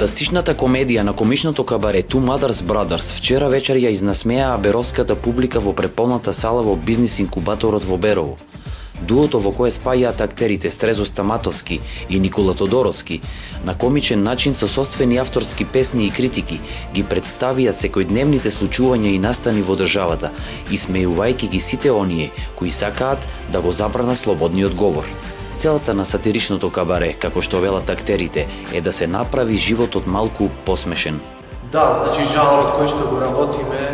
Фантастичната комедија на комичното кабаре Two Mothers Brothers вчера вечер ја изнасмеа беровската публика во преполната сала во бизнис инкубаторот во Берово. Дуото во кое спајаат актерите Стрезо Стаматовски и Никола Тодоровски на комичен начин со собствени авторски песни и критики ги представија секојдневните случувања и настани во државата, исмејувајќи ги сите оние кои сакаат да го забрана слободниот говор. Целата на сатиричното кабаре, како што велат актерите, е да се направи животот малку посмешен. Да, значи жанрот кој што го работиме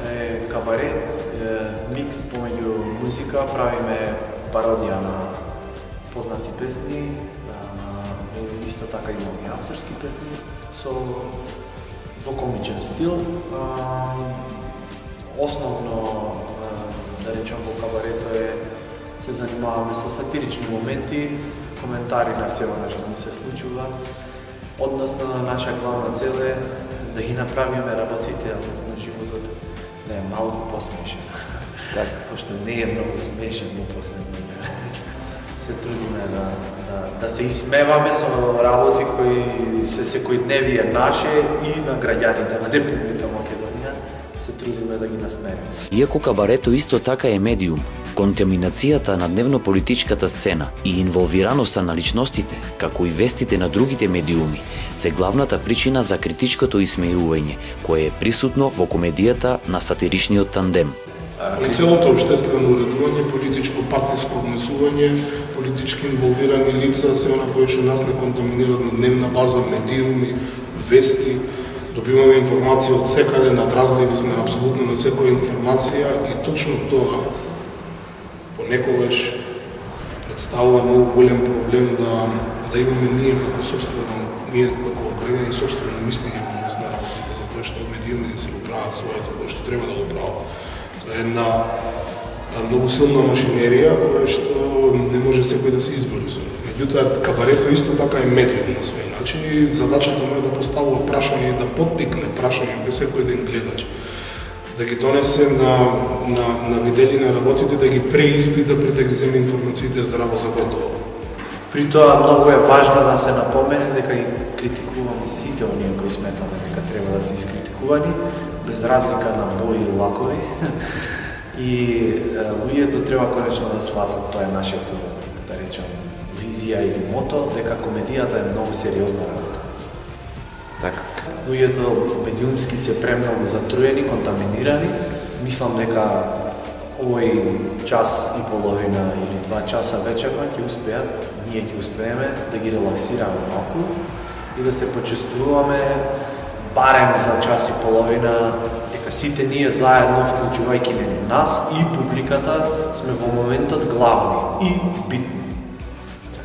е кабаре, микс помеѓу музика, правиме пародија на познати песни, исто така имаме авторски песни со во комичен стил. Основно, да речем, во кабарето се занимаваме со сатирични моменти, коментари на сева на што ни се случува. Односно, наша главна цел е да ги направиме работите, односно животот да е малку посмешен. Така, пошто не е многу смешен во последно време. Се трудиме да се исмеваме со работи кои се секојдневие наше и на граѓаните на Република Македонија. Се трудиме да ги насмееме. Иако кабарето исто така е медиум, контаминацијата на дневно-политичката сцена и инволвираноста на личностите, како и вестите на другите медиуми, се главната причина за критичкото исмејување, кое е присутно во комедијата на сатиричниот тандем. Целото општествено уредување, политичко партиско однесување, политички инволвирани лица, се она кои што нас не контаминираат на дневна база, медиуми, вести, добиваме информација од секаде, надразливи сме апсолутно на секоја информација и точно тоа понекогаш представува многу голем проблем да имаме ние како граѓани собствено мислење во однос на работите, затоа што медиумите се го прават своето кој што треба да го прават. Тоа е една многу силна машинерија која што не може секој да се избори со неја. Меѓутоа, кабарето исто така е медиум на свој начин и задачата му е да поставува прашање, да поттикне прашање кај секој ден гледач, да ги донесе на виделина работите, да ги преиспита пред да ги земе информациите здраво за готово. При тоа многу е важно да се напомене дека ги критикуваме сите оние кои сметаме дека треба да се искритикувани, без разлика на бои и лакови. И луѓето треба конечно да сватат, тоа е нашето, да речем, визија или мото, дека комедијата е многу сериозна работа. Така. Луѓето медиумски се премногу затруени, контаминирани. Мислам дека овој час и половина или 2 часа вечерно ќе успеат, ние ќе успееме да ги релаксираме малку и да се почувствуваме барем за час и половина дека сите ние заедно, вклучувајќи нас и публиката, сме во моментот главни и битни.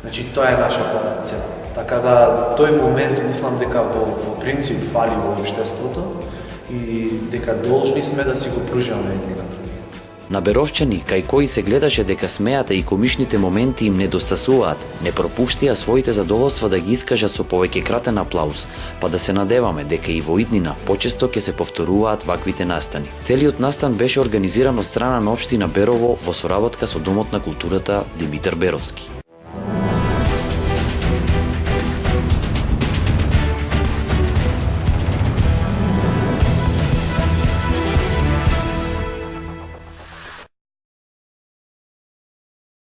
Значи тоа е нашата цел. Така да тој момент мислам дека во принцип фали во општеството и дека должни сме да си го пружаме едни на други. На беровчани, кај кои се гледаше дека смејата и комичните моменти им недостасуваат, не пропуштија своите задоволства да ги искажат со повеќе кратен аплауз, па да се надеваме дека и во иднина почесто ќе се повторуваат ваквите настани. Целиот настан беше организиран од страна на општина Берово во соработка со Домот на културата Димитар Беровски.